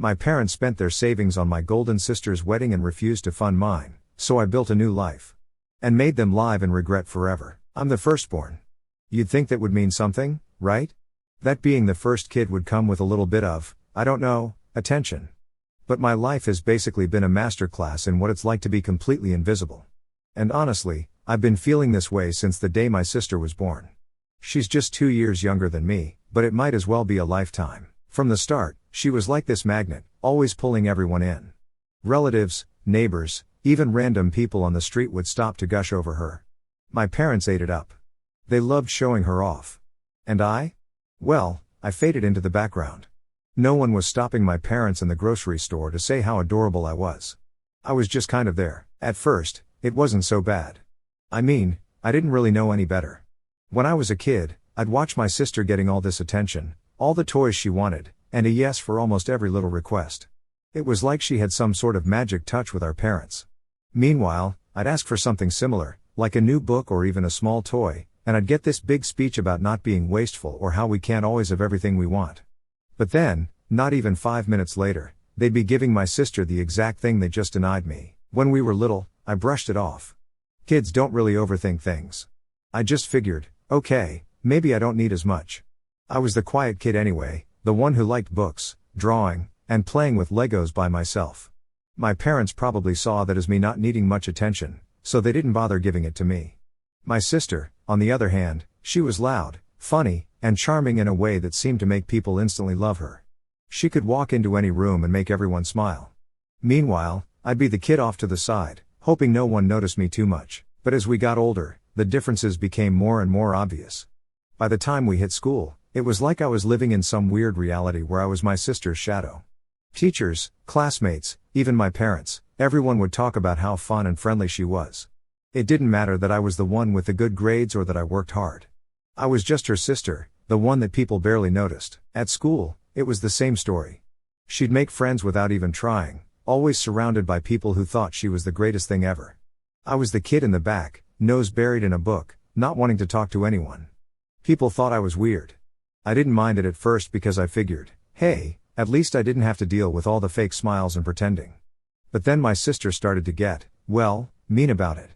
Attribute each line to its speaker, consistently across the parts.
Speaker 1: My parents spent their savings on my golden sister's wedding and refused to fund mine, so I built a new life. And made them live in regret forever. I'm the firstborn. You'd think that would mean something, right? That being the first kid would come with a little bit of, I don't know, attention. But my life has basically been a masterclass in what it's like to be completely invisible. And honestly, I've been feeling this way since the day my sister was born. She's just 2 years younger than me, but it might as well be a lifetime. From the start, she was like this magnet, always pulling everyone in. Relatives, neighbors, even random people on the street would stop to gush over her. My parents ate it up. They loved showing her off. And I? Well, I faded into the background. No one was stopping my parents in the grocery store to say how adorable I was. I was just kind of there. At first, it wasn't so bad. I mean, I didn't really know any better. When I was a kid, I'd watch my sister getting all this attention, all the toys she wanted, and a yes for almost every little request. It was like she had some sort of magic touch with our parents. Meanwhile, I'd ask for something similar, like a new book or even a small toy, and I'd get this big speech about not being wasteful or how we can't always have everything we want. But then, not even 5 minutes later, they'd be giving my sister the exact thing they just denied me. When we were little, I brushed it off. Kids don't really overthink things. I just figured, okay, maybe I don't need as much. I was the quiet kid anyway, the one who liked books, drawing, and playing with Legos by myself. My parents probably saw that as me not needing much attention, so they didn't bother giving it to me. My sister, on the other hand, she was loud, funny, and charming in a way that seemed to make people instantly love her. She could walk into any room and make everyone smile. Meanwhile, I'd be the kid off to the side, hoping no one noticed me too much. But as we got older, the differences became more and more obvious. By the time we hit school, it was like I was living in some weird reality where I was my sister's shadow. Teachers, classmates, even my parents, everyone would talk about how fun and friendly she was. It didn't matter that I was the one with the good grades or that I worked hard. I was just her sister, the one that people barely noticed. At school, it was the same story. She'd make friends without even trying, always surrounded by people who thought she was the greatest thing ever. I was the kid in the back, nose buried in a book, not wanting to talk to anyone. People thought I was weird. I didn't mind it at first because I figured, hey, at least I didn't have to deal with all the fake smiles and pretending. But then my sister started to get, well, mean about it.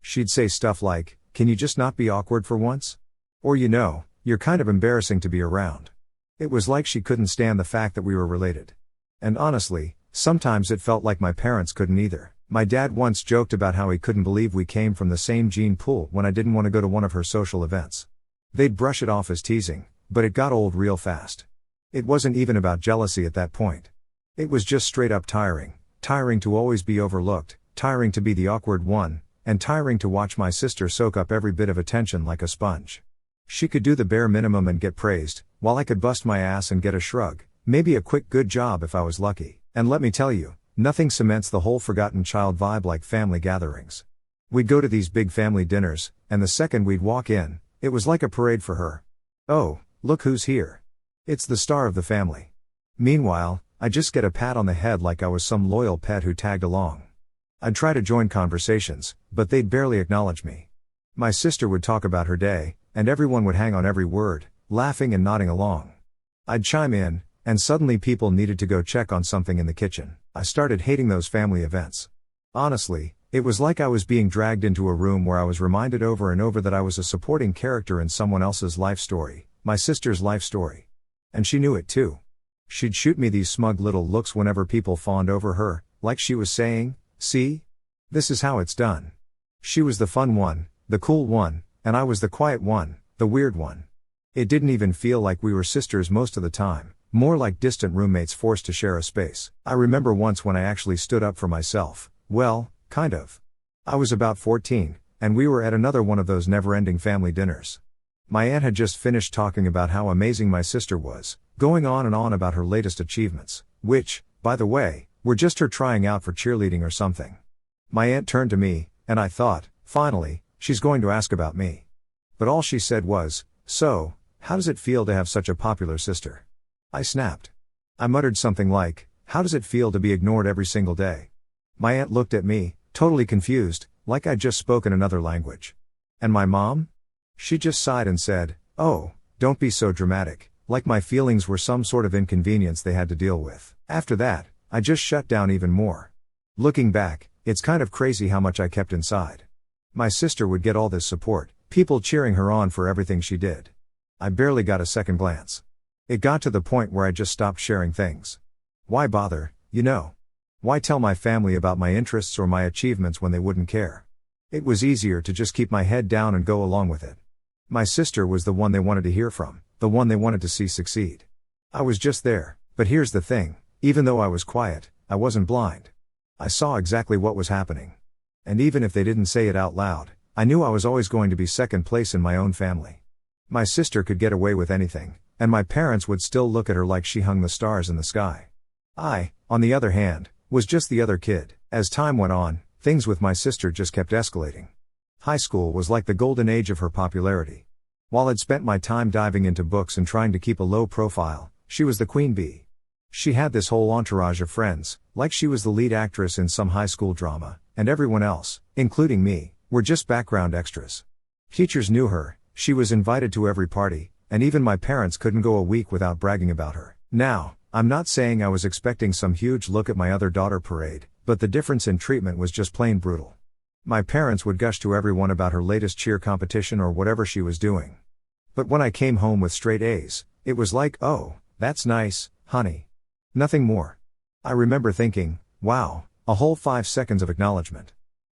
Speaker 1: She'd say stuff like, can you just not be awkward for once? Or you're kind of embarrassing to be around. It was like she couldn't stand the fact that we were related. And honestly, sometimes it felt like my parents couldn't either. My dad once joked about how he couldn't believe we came from the same gene pool when I didn't want to go to one of her social events. They'd brush it off as teasing, but it got old real fast. It wasn't even about jealousy at that point. It was just straight up tiring to always be overlooked, tiring to be the awkward one, and tiring to watch my sister soak up every bit of attention like a sponge. She could do the bare minimum and get praised, while I could bust my ass and get a shrug, maybe a quick good job if I was lucky. And let me tell you, nothing cements the whole forgotten child vibe like family gatherings. We'd go to these big family dinners, and the second we'd walk in, it was like a parade for her. Oh, look who's here. It's the star of the family. Meanwhile, I'd just get a pat on the head like I was some loyal pet who tagged along. I'd try to join conversations, but they'd barely acknowledge me. My sister would talk about her day, and everyone would hang on every word, laughing and nodding along. I'd chime in, and suddenly people needed to go check on something in the kitchen. I started hating those family events. Honestly, it was like I was being dragged into a room where I was reminded over and over that I was a supporting character in someone else's life story, my sister's life story. And she knew it too. She'd shoot me these smug little looks whenever people fawned over her, like she was saying, see? This is how it's done. She was the fun one, the cool one, and I was the quiet one, the weird one. It didn't even feel like we were sisters most of the time, more like distant roommates forced to share a space. I remember once when I actually stood up for myself, well, kind of. I was about 14, and we were at another one of those never-ending family dinners. My aunt had just finished talking about how amazing my sister was, going on and on about her latest achievements, which, by the way, were just her trying out for cheerleading or something. My aunt turned to me, and I thought, finally, she's going to ask about me. But all she said was, so, how does it feel to have such a popular sister? I snapped. I muttered something like, how does it feel to be ignored every single day? My aunt looked at me, totally confused, like I'd just spoken another language. And my mom? She just sighed and said, oh, don't be so dramatic, like my feelings were some sort of inconvenience they had to deal with. After that, I just shut down even more. Looking back, it's kind of crazy how much I kept inside. My sister would get all this support, people cheering her on for everything she did. I barely got a second glance. It got to the point where I just stopped sharing things. Why bother, you know? Why tell my family about my interests or my achievements when they wouldn't care? It was easier to just keep my head down and go along with it. My sister was the one they wanted to hear from, the one they wanted to see succeed. I was just there, but here's the thing, even though I was quiet, I wasn't blind. I saw exactly what was happening. And even if they didn't say it out loud, I knew I was always going to be second place in my own family. My sister could get away with anything, and my parents would still look at her like she hung the stars in the sky. I, on the other hand, was just the other kid. As time went on, things with my sister just kept escalating. High school was like the golden age of her popularity. While I'd spent my time diving into books and trying to keep a low profile, she was the queen bee. She had this whole entourage of friends, like she was the lead actress in some high school drama, and everyone else, including me, were just background extras. Teachers knew her, she was invited to every party, and even my parents couldn't go a week without bragging about her. Now, I'm not saying I was expecting some huge look at my other daughter parade, but the difference in treatment was just plain brutal. My parents would gush to everyone about her latest cheer competition or whatever she was doing. But when I came home with straight A's, it was like, oh, that's nice, honey. Nothing more. I remember thinking, wow, a whole 5 seconds of acknowledgement.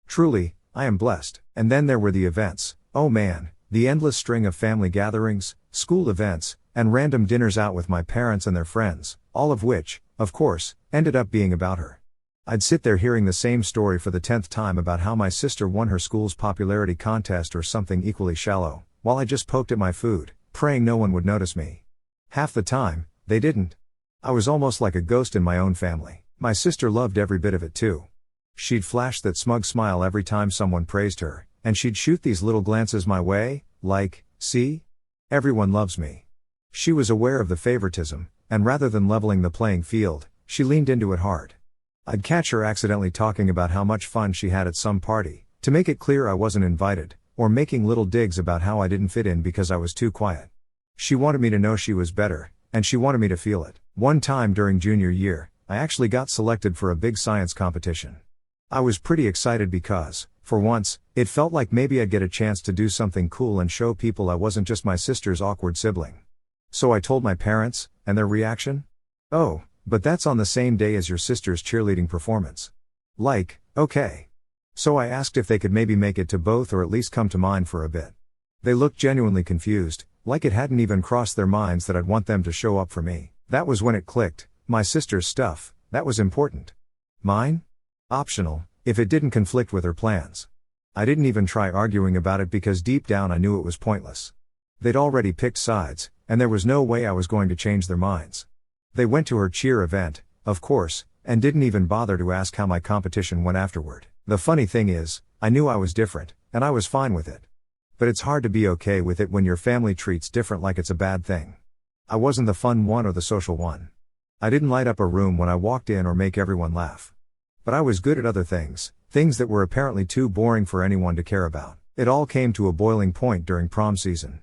Speaker 1: Truly, I am blessed. And then there were the events, oh man, the endless string of family gatherings, school events, and random dinners out with my parents and their friends, all of which, of course, ended up being about her. I'd sit there hearing the same story for the 10th time about how my sister won her school's popularity contest or something equally shallow, while I just poked at my food, praying no one would notice me. Half the time, they didn't. I was almost like a ghost in my own family. My sister loved every bit of it too. She'd flash that smug smile every time someone praised her, and she'd shoot these little glances my way, like, see? Everyone loves me. She was aware of the favoritism, and rather than leveling the playing field, she leaned into it hard. I'd catch her accidentally talking about how much fun she had at some party, to make it clear I wasn't invited, or making little digs about how I didn't fit in because I was too quiet. She wanted me to know she was better, and she wanted me to feel it. One time during junior year, I actually got selected for a big science competition. I was pretty excited because, for once, it felt like maybe I'd get a chance to do something cool and show people I wasn't just my sister's awkward sibling. So I told my parents, and their reaction? Oh, but that's on the same day as your sister's cheerleading performance. Like, okay. So I asked if they could maybe make it to both or at least come to mine for a bit. They looked genuinely confused, like it hadn't even crossed their minds that I'd want them to show up for me. That was when it clicked, my sister's stuff, that was important. Mine? Optional, if it didn't conflict with her plans. I didn't even try arguing about it because deep down I knew it was pointless. They'd already picked sides, and there was no way I was going to change their minds. They went to her cheer event, of course, and didn't even bother to ask how my competition went afterward. The funny thing is, I knew I was different, and I was fine with it. But it's hard to be okay with it when your family treats different like it's a bad thing. I wasn't the fun one or the social one. I didn't light up a room when I walked in or make everyone laugh. But I was good at other things, things that were apparently too boring for anyone to care about. It all came to a boiling point during prom season.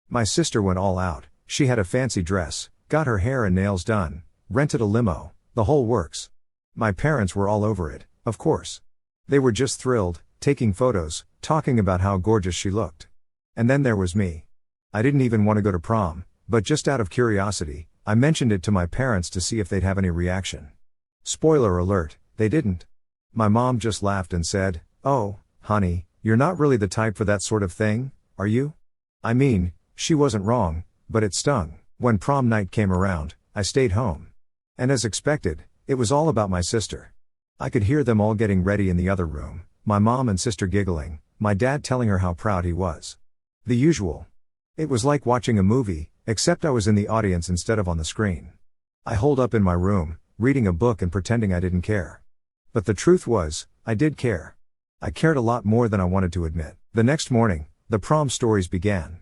Speaker 1: My sister went all out, she had a fancy dress, got her hair and nails done, rented a limo, the whole works. My parents were all over it, of course. They were just thrilled, taking photos, talking about how gorgeous she looked. And then there was me. I didn't even want to go to prom, but just out of curiosity, I mentioned it to my parents to see if they'd have any reaction. Spoiler alert, they didn't. My mom just laughed and said, "Oh, honey, you're not really the type for that sort of thing, are you?" I mean, she wasn't wrong, but it stung. When prom night came around, I stayed home. And as expected, it was all about my sister. I could hear them all getting ready in the other room, my mom and sister giggling, my dad telling her how proud he was. The usual. It was like watching a movie, except I was in the audience instead of on the screen. I holed up in my room, reading a book and pretending I didn't care. But the truth was, I did care. I cared a lot more than I wanted to admit. The next morning, the prom stories began.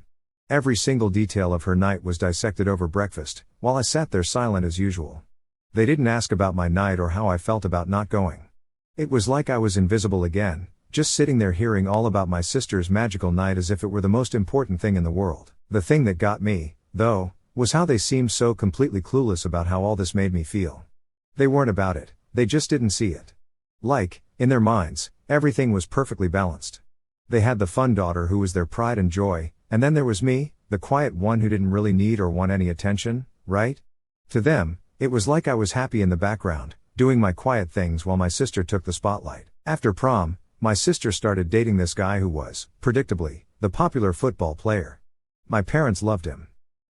Speaker 1: Every single detail of her night was dissected over breakfast, while I sat there silent as usual. They didn't ask about my night or how I felt about not going. It was like I was invisible again, just sitting there hearing all about my sister's magical night as if it were the most important thing in the world. The thing that got me, though, was how they seemed so completely clueless about how all this made me feel. They weren't about it, they just didn't see it. Like, in their minds, everything was perfectly balanced. They had the fun daughter who was their pride and joy, and then there was me, the quiet one who didn't really need or want any attention, right? To them, it was like I was happy in the background, doing my quiet things while my sister took the spotlight. After prom, my sister started dating this guy who was, predictably, the popular football player. My parents loved him.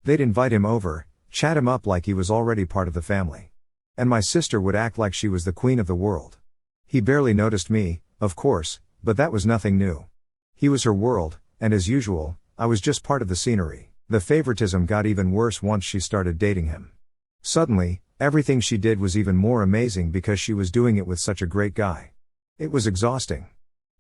Speaker 1: They'd invite him over, chat him up like he was already part of the family. And my sister would act like she was the queen of the world. He barely noticed me, of course, but that was nothing new. He was her world, and as usual, I was just part of the scenery. The favoritism got even worse once she started dating him. Suddenly, everything she did was even more amazing because she was doing it with such a great guy. It was exhausting.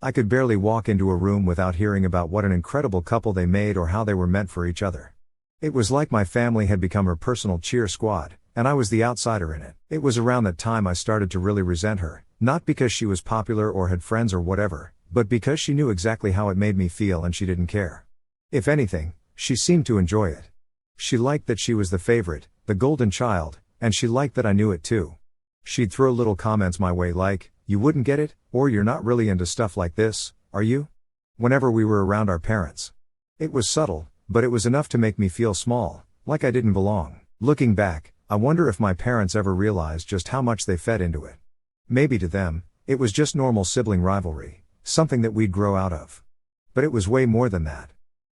Speaker 1: I could barely walk into a room without hearing about what an incredible couple they made or how they were meant for each other. It was like my family had become her personal cheer squad, and I was the outsider in it. It was around that time I started to really resent her, not because she was popular or had friends or whatever, but because she knew exactly how it made me feel and she didn't care. If anything, she seemed to enjoy it. She liked that she was the favorite, the golden child, and she liked that I knew it too. She'd throw little comments my way like, "You wouldn't get it," or "You're not really into stuff like this, are you?" whenever we were around our parents. It was subtle, but it was enough to make me feel small, like I didn't belong. Looking back, I wonder if my parents ever realized just how much they fed into it. Maybe to them, it was just normal sibling rivalry, something that we'd grow out of. But it was way more than that.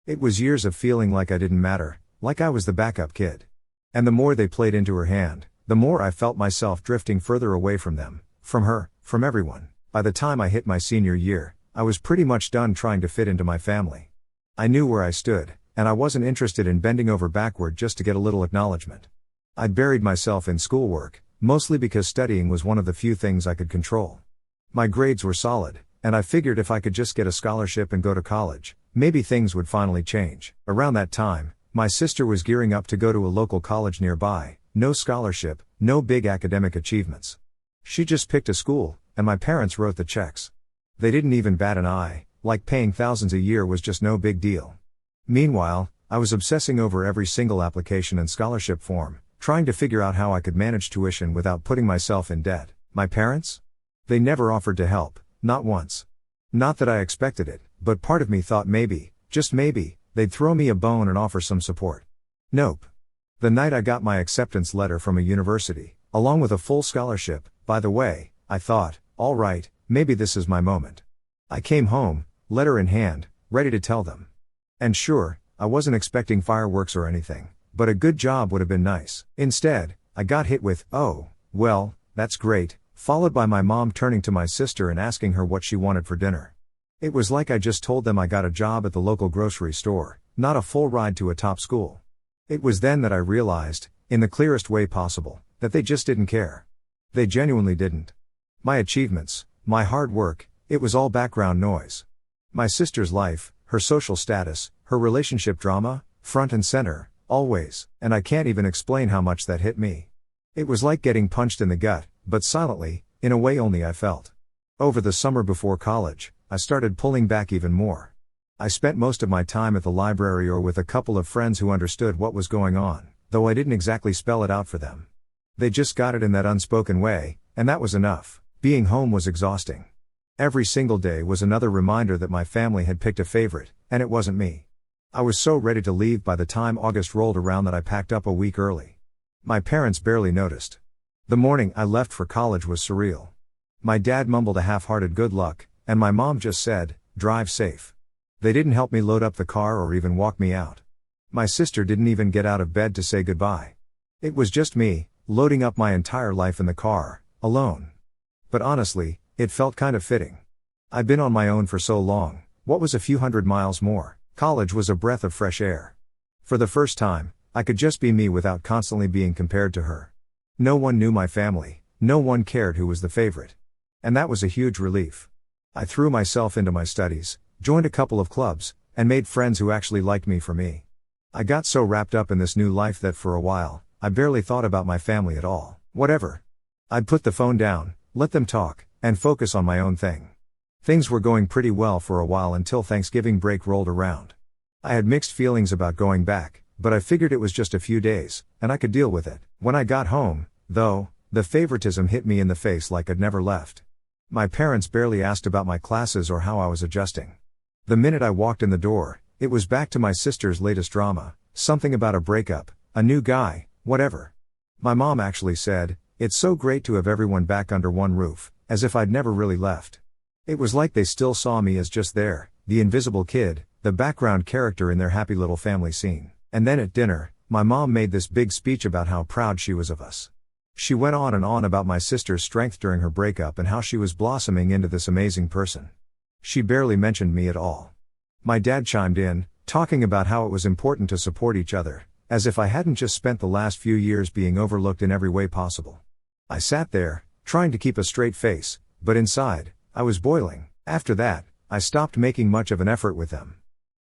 Speaker 1: It was years of feeling like I didn't matter, like I was the backup kid. And the more they played into her hand, the more I felt myself drifting further away from them, from her, from everyone. By the time I hit my senior year, I was pretty much done trying to fit into my family. I knew where I stood, and I wasn't interested in bending over backward just to get a little acknowledgement. I'd buried myself in schoolwork, mostly because studying was one of the few things I could control. My grades were solid, and I figured if I could just get a scholarship and go to college, maybe things would finally change. Around that time, my sister was gearing up to go to a local college nearby, no scholarship, no big academic achievements. She just picked a school, and my parents wrote the checks. They didn't even bat an eye, like paying thousands a year was just no big deal. Meanwhile, I was obsessing over every single application and scholarship form, trying to figure out how I could manage tuition without putting myself in debt. My parents? They never offered to help, not once. Not that I expected it, but part of me thought maybe, just maybe, they'd throw me a bone and offer some support. Nope. The night I got my acceptance letter from a university, along with a full scholarship, by the way, I thought, all right, maybe this is my moment. I came home, letter in hand, ready to tell them. And sure, I wasn't expecting fireworks or anything, but a good job would have been nice. Instead, I got hit with, "Oh, well, that's great," followed by my mom turning to my sister and asking her what she wanted for dinner. It was like I just told them I got a job at the local grocery store, not a full ride to a top school. It was then that I realized, in the clearest way possible, that they just didn't care. They genuinely didn't. My achievements, my hard work, it was all background noise. My sister's life, her social status, her relationship drama, front and center, always, and I can't even explain how much that hit me. It was like getting punched in the gut, but silently, in a way only I felt. Over the summer before college, I started pulling back even more. I spent most of my time at the library or with a couple of friends who understood what was going on, though I didn't exactly spell it out for them. They just got it in that unspoken way, and that was enough. Being home was exhausting. Every single day was another reminder that my family had picked a favorite, and it wasn't me. I was so ready to leave by the time August rolled around that I packed up a week early. My parents barely noticed. The morning I left for college was surreal. My dad mumbled a half-hearted good luck, and my mom just said, "Drive safe." They didn't help me load up the car or even walk me out. My sister didn't even get out of bed to say goodbye. It was just me, loading up my entire life in the car, alone. But honestly, it felt kind of fitting. I'd been on my own for so long, what was a few hundred miles more? College was a breath of fresh air. For the first time, I could just be me without constantly being compared to her. No one knew my family, no one cared who was the favorite. And that was a huge relief. I threw myself into my studies, joined a couple of clubs, and made friends who actually liked me for me. I got so wrapped up in this new life that for a while, I barely thought about my family at all. Whatever. I'd put the phone down, let them talk, and focus on my own thing. Things were going pretty well for a while until Thanksgiving break rolled around. I had mixed feelings about going back, but I figured it was just a few days, and I could deal with it. When I got home, though, the favoritism hit me in the face like I'd never left. My parents barely asked about my classes or how I was adjusting. The minute I walked in the door, it was back to my sister's latest drama, something about a breakup, a new guy, whatever. My mom actually said, "It's so great to have everyone back under one roof," as if I'd never really left. It was like they still saw me as just there, the invisible kid, the background character in their happy little family scene. And then at dinner, my mom made this big speech about how proud she was of us. She went on and on about my sister's strength during her breakup and how she was blossoming into this amazing person. She barely mentioned me at all. My dad chimed in, talking about how it was important to support each other, as if I hadn't just spent the last few years being overlooked in every way possible. I sat there, trying to keep a straight face, but inside, I was boiling. After that, I stopped making much of an effort with them.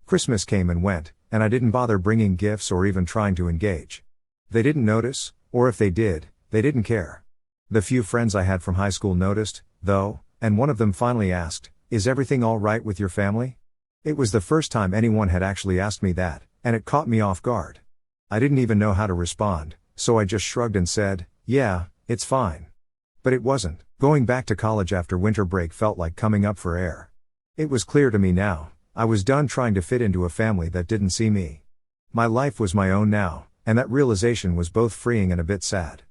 Speaker 1: Christmas came and went, and I didn't bother bringing gifts or even trying to engage. They didn't notice, or if they did, they didn't care. The few friends I had from high school noticed, though, and one of them finally asked, "Is everything all right with your family?" It was the first time anyone had actually asked me that, and it caught me off guard. I didn't even know how to respond, so I just shrugged and said, "Yeah, it's fine." But it wasn't. Going back to college after winter break felt like coming up for air. It was clear to me now, I was done trying to fit into a family that didn't see me. My life was my own now, and that realization was both freeing and a bit sad.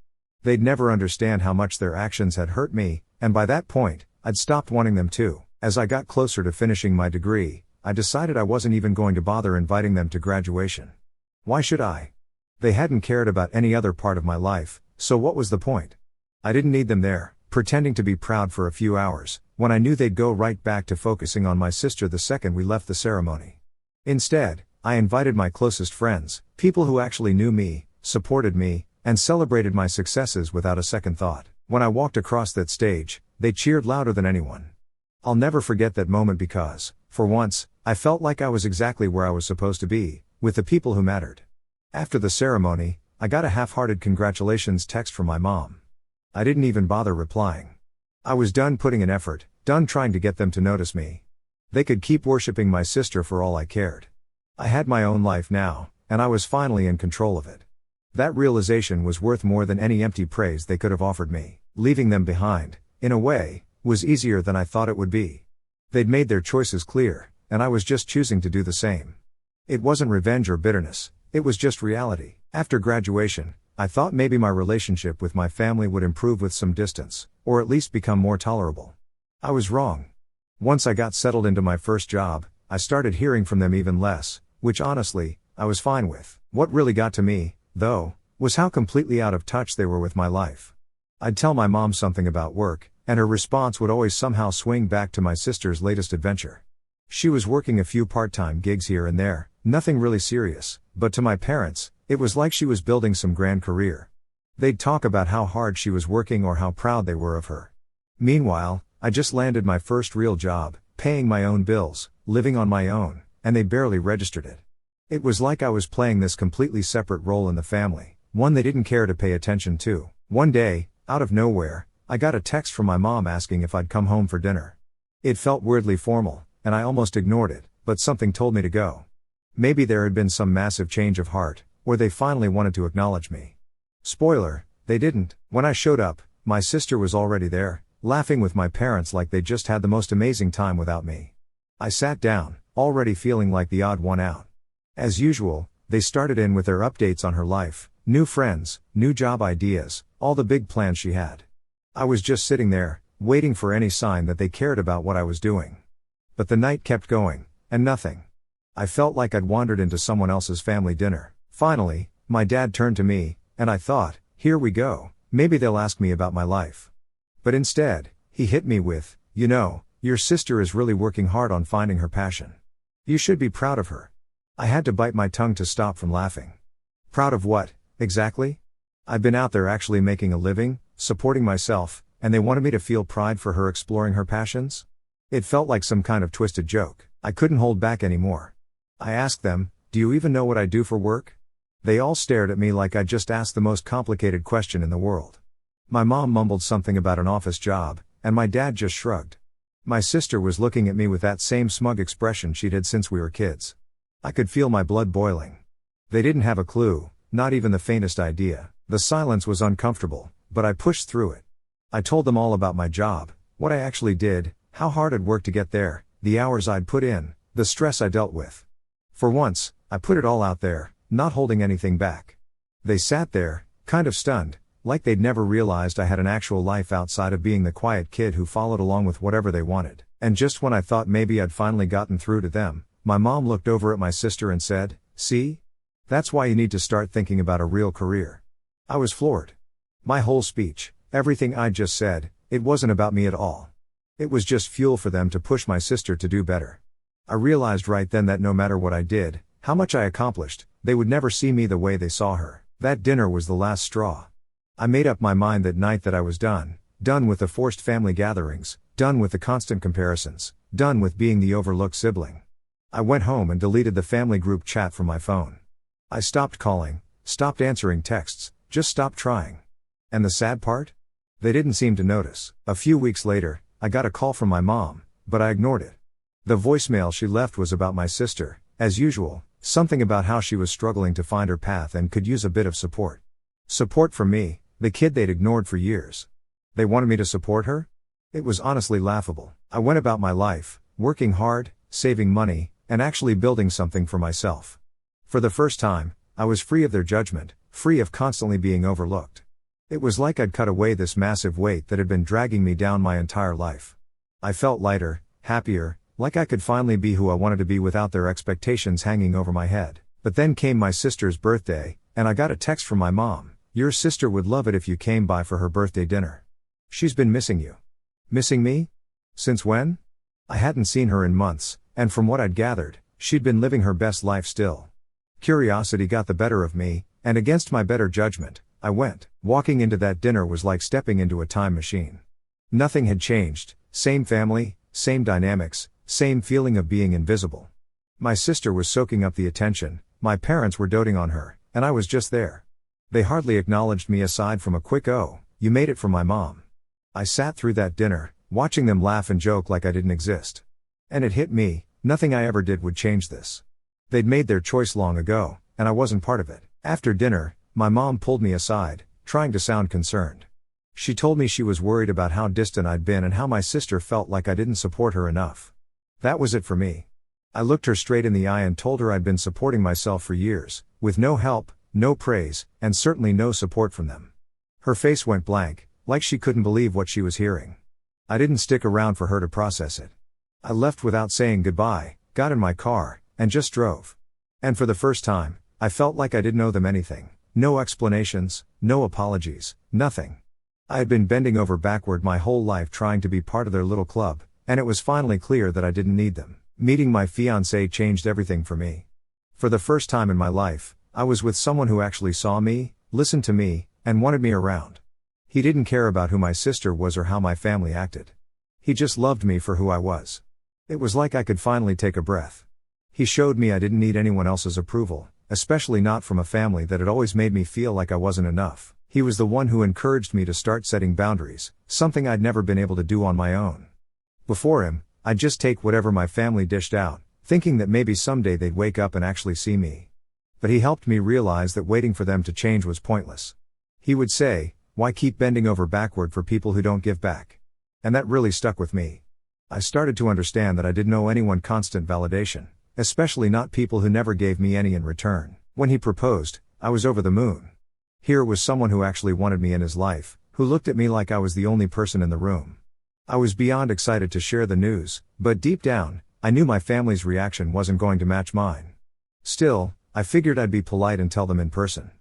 Speaker 1: They'd never understand how much their actions had hurt me, and by that point, I'd stopped wanting them to. As I got closer to finishing my degree, I decided I wasn't even going to bother inviting them to graduation. Why should I? They hadn't cared about any other part of my life, so what was the point? I didn't need them there, pretending to be proud for a few hours, when I knew they'd go right back to focusing on my sister the second we left the ceremony. Instead, I invited my closest friends, people who actually knew me, supported me, and celebrated my successes without a second thought. When I walked across that stage, they cheered louder than anyone. I'll never forget that moment because, for once, I felt like I was exactly where I was supposed to be, with the people who mattered. After the ceremony, I got a half-hearted congratulations text from my mom. I didn't even bother replying. I was done putting in effort, done trying to get them to notice me. They could keep worshipping my sister for all I cared. I had my own life now, and I was finally in control of it. That realization was worth more than any empty praise they could have offered me. Leaving them behind, in a way, was easier than I thought it would be. They'd made their choices clear, and I was just choosing to do the same. It wasn't revenge or bitterness, it was just reality. After graduation, I thought maybe my relationship with my family would improve with some distance, or at least become more tolerable. I was wrong. Once I got settled into my first job, I started hearing from them even less, which honestly, I was fine with. What really got to me, though, was how completely out of touch they were with my life. I'd tell my mom something about work, and her response would always somehow swing back to my sister's latest adventure. She was working a few part-time gigs here and there, nothing really serious, but to my parents, it was like she was building some grand career. They'd talk about how hard she was working or how proud they were of her. Meanwhile, I just landed my first real job, paying my own bills, living on my own, and they barely registered it. It was like I was playing this completely separate role in the family, one they didn't care to pay attention to. One day, out of nowhere, I got a text from my mom asking if I'd come home for dinner. It felt weirdly formal, and I almost ignored it, but something told me to go. Maybe there had been some massive change of heart, or they finally wanted to acknowledge me. Spoiler, they didn't. When I showed up, my sister was already there, laughing with my parents like they just had the most amazing time without me. I sat down, already feeling like the odd one out. As usual, they started in with their updates on her life, new friends, new job ideas, all the big plans she had. I was just sitting there, waiting for any sign that they cared about what I was doing. But the night kept going, and nothing. I felt like I'd wandered into someone else's family dinner. Finally, my dad turned to me, and I thought, here we go, maybe they'll ask me about my life. But instead, he hit me with, "You know, your sister is really working hard on finding her passion. You should be proud of her." I had to bite my tongue to stop from laughing. Proud of what, exactly? I've been out there actually making a living, supporting myself, and they wanted me to feel pride for her exploring her passions? It felt like some kind of twisted joke. I couldn't hold back anymore. I asked them, "Do you even know what I do for work?" They all stared at me like I'd just asked the most complicated question in the world. My mom mumbled something about an office job, and my dad just shrugged. My sister was looking at me with that same smug expression she'd had since we were kids. I could feel my blood boiling. They didn't have a clue, not even the faintest idea. The silence was uncomfortable, but I pushed through it. I told them all about my job, what I actually did, how hard I'd worked to get there, the hours I'd put in, the stress I dealt with. For once, I put it all out there, not holding anything back. They sat there, kind of stunned, like they'd never realized I had an actual life outside of being the quiet kid who followed along with whatever they wanted. And just when I thought maybe I'd finally gotten through to them, my mom looked over at my sister and said, "See? That's why you need to start thinking about a real career." I was floored. My whole speech, everything I just said, it wasn't about me at all. It was just fuel for them to push my sister to do better. I realized right then that no matter what I did, how much I accomplished, they would never see me the way they saw her. That dinner was the last straw. I made up my mind that night that I was done with the forced family gatherings, done with the constant comparisons, done with being the overlooked sibling. I went home and deleted the family group chat from my phone. I stopped calling, stopped answering texts, just stopped trying. And the sad part? They didn't seem to notice. A few weeks later, I got a call from my mom, but I ignored it. The voicemail she left was about my sister, as usual, something about how she was struggling to find her path and could use a bit of support. Support from me, the kid they'd ignored for years. They wanted me to support her? It was honestly laughable. I went about my life, working hard, saving money, and actually building something for myself. For the first time, I was free of their judgment, free of constantly being overlooked. It was like I'd cut away this massive weight that had been dragging me down my entire life. I felt lighter, happier, like I could finally be who I wanted to be without their expectations hanging over my head. But then came my sister's birthday, and I got a text from my mom. "Your sister would love it if you came by for her birthday dinner. She's been missing you." Missing me? Since when? I hadn't seen her in months, and from what I'd gathered, she'd been living her best life still. Curiosity got the better of me, and against my better judgment, I went. Walking into that dinner was like stepping into a time machine. Nothing had changed, same family, same dynamics, same feeling of being invisible. My sister was soaking up the attention, my parents were doting on her, and I was just there. They hardly acknowledged me aside from a quick "Oh, you made it" from my mom. I sat through that dinner, watching them laugh and joke like I didn't exist. And it hit me, nothing I ever did would change this. They'd made their choice long ago, and I wasn't part of it. After dinner, my mom pulled me aside, trying to sound concerned. She told me she was worried about how distant I'd been and how my sister felt like I didn't support her enough. That was it for me. I looked her straight in the eye and told her I'd been supporting myself for years, with no help, no praise, and certainly no support from them. Her face went blank, like she couldn't believe what she was hearing. I didn't stick around for her to process it. I left without saying goodbye, got in my car, and just drove. And for the first time, I felt like I didn't owe them anything. No explanations, no apologies, nothing. I had been bending over backward my whole life trying to be part of their little club, and it was finally clear that I didn't need them. Meeting my fiancé changed everything for me. For the first time in my life, I was with someone who actually saw me, listened to me, and wanted me around. He didn't care about who my sister was or how my family acted. He just loved me for who I was. It was like I could finally take a breath. He showed me I didn't need anyone else's approval, especially not from a family that had always made me feel like I wasn't enough. He was the one who encouraged me to start setting boundaries, something I'd never been able to do on my own. Before him, I'd just take whatever my family dished out, thinking that maybe someday they'd wake up and actually see me. But he helped me realize that waiting for them to change was pointless. He would say, "Why keep bending over backward for people who don't give back?" And that really stuck with me. I started to understand that I didn't owe anyone constant validation, especially not people who never gave me any in return. When he proposed, I was over the moon. Here was someone who actually wanted me in his life, who looked at me like I was the only person in the room. I was beyond excited to share the news, but deep down, I knew my family's reaction wasn't going to match mine. Still, I figured I'd be polite and tell them in person.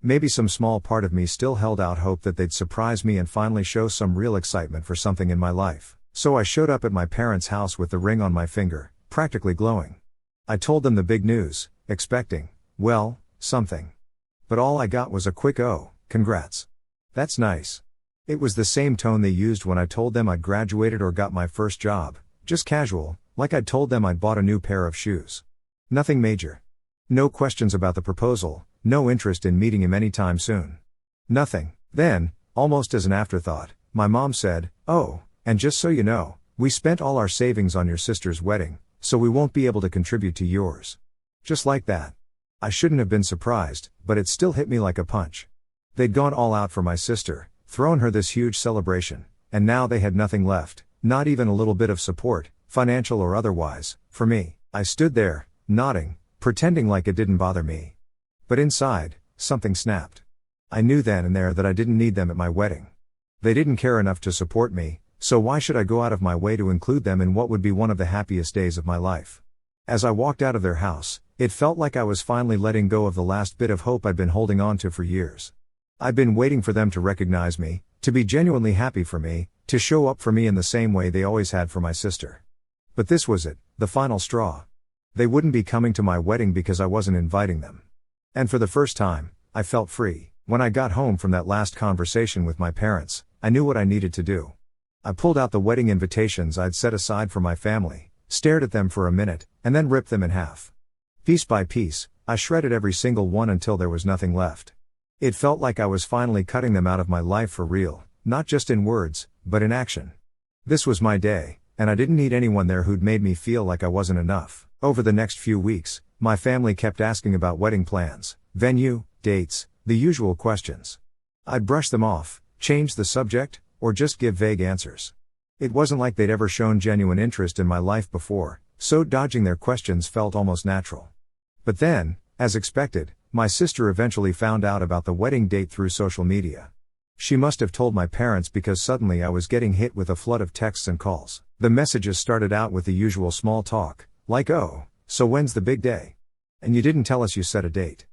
Speaker 1: Maybe some small part of me still held out hope that they'd surprise me and finally show some real excitement for something in my life. So I showed up at my parents' house with the ring on my finger, practically glowing. I told them the big news, expecting, well, something. But all I got was a quick "Oh, congrats. That's nice." It was the same tone they used when I told them I'd graduated or got my first job, just casual, like I'd told them I'd bought a new pair of shoes. Nothing major. No questions about the proposal, no interest in meeting him anytime soon. Nothing. Then, almost as an afterthought, my mom said, "Oh, and just so you know, we spent all our savings on your sister's wedding, so we won't be able to contribute to yours." Just like that. I shouldn't have been surprised, but it still hit me like a punch. They'd gone all out for my sister, thrown her this huge celebration, and now they had nothing left, not even a little bit of support, financial or otherwise, for me. I stood there, nodding, pretending like it didn't bother me. But inside, something snapped. I knew then and there that I didn't need them at my wedding. They didn't care enough to support me, so why should I go out of my way to include them in what would be one of the happiest days of my life? As I walked out of their house, it felt like I was finally letting go of the last bit of hope I'd been holding on to for years. I'd been waiting for them to recognize me, to be genuinely happy for me, to show up for me in the same way they always had for my sister. But this was it, the final straw. They wouldn't be coming to my wedding because I wasn't inviting them. And for the first time, I felt free. When I got home from that last conversation with my parents, I knew what I needed to do. I pulled out the wedding invitations I'd set aside for my family, stared at them for a minute, and then ripped them in half. Piece by piece, I shredded every single one until there was nothing left. It felt like I was finally cutting them out of my life for real, not just in words, but in action. This was my day, and I didn't need anyone there who'd made me feel like I wasn't enough. Over the next few weeks, my family kept asking about wedding plans, venue, dates, the usual questions. I'd brush them off, change the subject, or just give vague answers. It wasn't like they'd ever shown genuine interest in my life before, so dodging their questions felt almost natural. But then, as expected, my sister eventually found out about the wedding date through social media. She must have told my parents because suddenly I was getting hit with a flood of texts and calls. The messages started out with the usual small talk, like "Oh, so when's the big day? And you didn't tell us you set a date."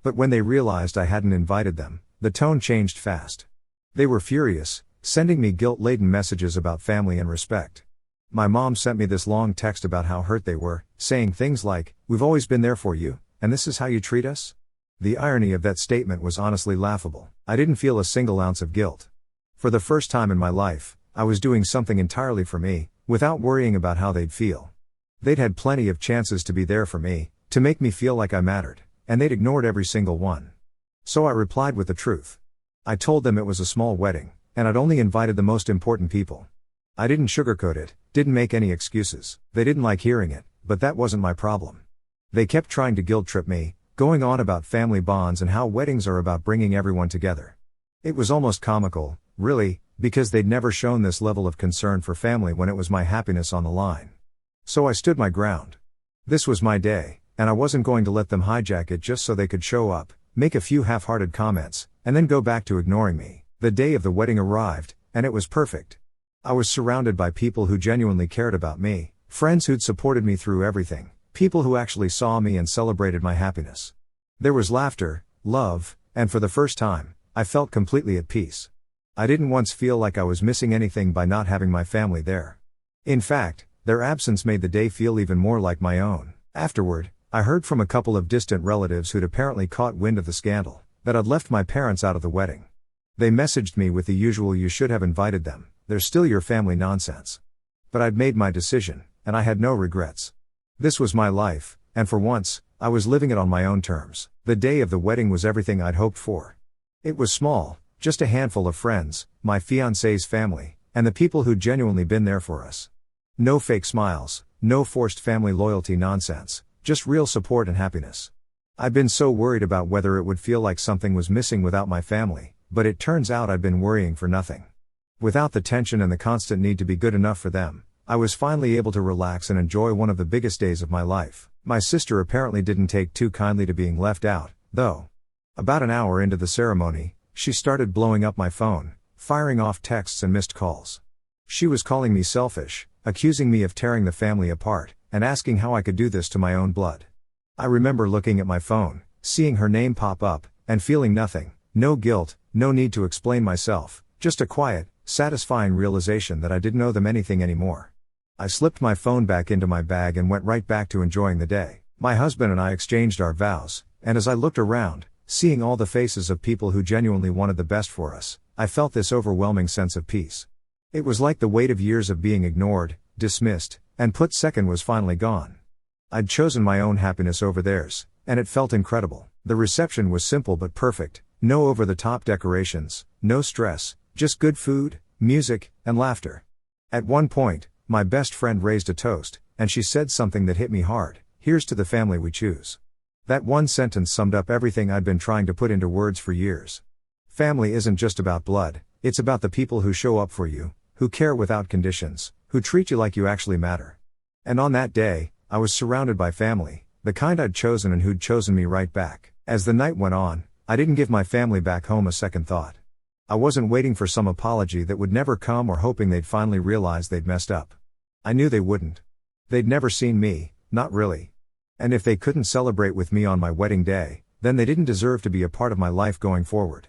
Speaker 1: But when they realized I hadn't invited them, the tone changed fast. They were furious, sending me guilt-laden messages about family and respect. My mom sent me this long text about how hurt they were, saying things like, "We've always been there for you, and this is how you treat us?" The irony of that statement was honestly laughable. I didn't feel a single ounce of guilt. For the first time in my life, I was doing something entirely for me, without worrying about how they'd feel. They'd had plenty of chances to be there for me, to make me feel like I mattered, and they'd ignored every single one. So I replied with the truth. I told them it was a small wedding, and I'd only invited the most important people. I didn't sugarcoat it, didn't make any excuses. They didn't like hearing it, but that wasn't my problem. They kept trying to guilt trip me, going on about family bonds and how weddings are about bringing everyone together. It was almost comical, really, because they'd never shown this level of concern for family when it was my happiness on the line. So I stood my ground. This was my day, and I wasn't going to let them hijack it just so they could show up, make a few half-hearted comments, and then go back to ignoring me. The day of the wedding arrived, and it was perfect. I was surrounded by people who genuinely cared about me, friends who'd supported me through everything, people who actually saw me and celebrated my happiness. There was laughter, love, and for the first time, I felt completely at peace. I didn't once feel like I was missing anything by not having my family there. In fact, their absence made the day feel even more like my own. Afterward, I heard from a couple of distant relatives who'd apparently caught wind of the scandal, that I'd left my parents out of the wedding. They messaged me with the usual "you should have invited them, they're still your family" nonsense. But I'd made my decision, and I had no regrets. This was my life, and for once, I was living it on my own terms. The day of the wedding was everything I'd hoped for. It was small, just a handful of friends, my fiancé's family, and the people who'd genuinely been there for us. No fake smiles, no forced family loyalty nonsense, just real support and happiness. I'd been so worried about whether it would feel like something was missing without my family, but it turns out I'd been worrying for nothing. Without the tension and the constant need to be good enough for them, I was finally able to relax and enjoy one of the biggest days of my life. My sister apparently didn't take too kindly to being left out, though. About an hour into the ceremony, she started blowing up my phone, firing off texts and missed calls. She was calling me selfish, accusing me of tearing the family apart, and asking how I could do this to my own blood. I remember looking at my phone, seeing her name pop up, and feeling nothing, no guilt, no need to explain myself, just a quiet, satisfying realization that I didn't owe them anything anymore. I slipped my phone back into my bag and went right back to enjoying the day. My husband and I exchanged our vows, and as I looked around, seeing all the faces of people who genuinely wanted the best for us, I felt this overwhelming sense of peace. It was like the weight of years of being ignored, dismissed, and put second was finally gone. I'd chosen my own happiness over theirs, and it felt incredible. The reception was simple but perfect, no over-the-top decorations, no stress, just good food, music, and laughter. At one point, my best friend raised a toast, and she said something that hit me hard: "Here's to the family we choose." That one sentence summed up everything I'd been trying to put into words for years. Family isn't just about blood, It's about the people who show up for you, who care without conditions, who treat you like you actually matter. And on that day, I was surrounded by family, the kind I'd chosen and who'd chosen me right back. As the night went on, I didn't give my family back home a second thought. I wasn't waiting for some apology that would never come or hoping they'd finally realize they'd messed up. I knew they wouldn't. They'd never seen me, not really. And if they couldn't celebrate with me on my wedding day, then they didn't deserve to be a part of my life going forward.